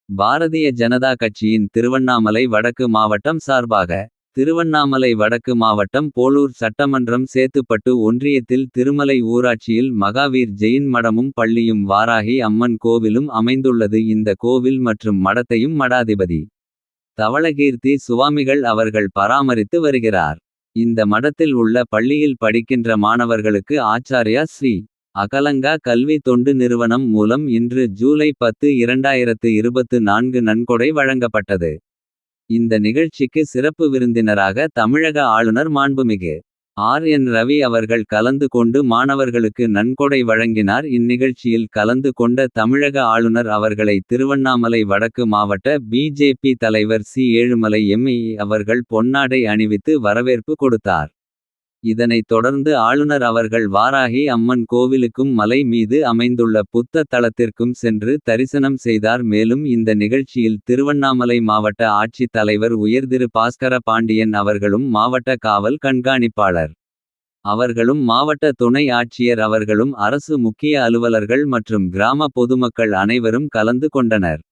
பாரதிய ஜனதா கட்சியின் திருவண்ணாமலை வடக்கு மாவட்டம் சார்பாக. திருவண்ணாமலை வடக்கு மாவட்டம் போளூர் சட்டமன்றம் சேத்துப்பட்டு ஒன்றியத்தில் திருமலை ஊராட்சியில் மகாவீர் ஜெயின் மடமும் பள்ளியும் வாராகி அம்மன் கோவிலும் அமைந்துள்ளது. இந்த கோவில் மற்றும் மடத்தையும் மடாதிபதி தவளகீர்த்தி சுவாமிகள் அவர்கள் பராமரித்து வருகிறார். இந்த மடத்தில் உள்ள பள்ளியில் படிக்கின்ற மாணவர்களுக்கு ஆச்சார்யா ஸ்ரீ அகலங்கா கல்வி தொண்டு நிறுவனம் மூலம் இன்று ஜூலை 10, 2024 நன்கொடை வழங்கப்பட்டது. இந்த நிகழ்ச்சிக்கு சிறப்பு விருந்தினராக தமிழக ஆளுநர் மாண்புமிகு ஆர். என். ரவி அவர்கள் கலந்து கொண்டு மாணவர்களுக்கு நன்கொடை வழங்கினார். இந்நிகழ்ச்சியில் கலந்து கொண்ட தமிழக ஆளுநர் அவர்களை திருவண்ணாமலை வடக்கு மாவட்ட பி.ஜே.பி. தலைவர் சி. ஏழுமலை எம்.எல்.ஏ. அவர்கள் பொன்னாடை அணிவித்து வரவேற்பு கொடுத்தார். இதனைத் தொடர்ந்து ஆளுநர் அவர்கள் வாராகி அம்மன் கோவிலுக்கும் மலை மீது அமைந்துள்ள புத்த தலத்திற்கும் சென்று தரிசனம் செய்தார். மேலும் இந்த நிகழ்ச்சியில் திருவண்ணாமலை மாவட்ட ஆட்சித் தலைவர் உயர்திரு பாஸ்கர பாண்டியன் அவர்களும் மாவட்ட காவல் கண்காணிப்பாளர் அவர்களும் மாவட்ட துணை ஆட்சியர் அவர்களும் அரசு முக்கிய அலுவலர்கள் மற்றும் கிராம பொதுமக்கள் அனைவரும் கலந்து கொண்டனர்.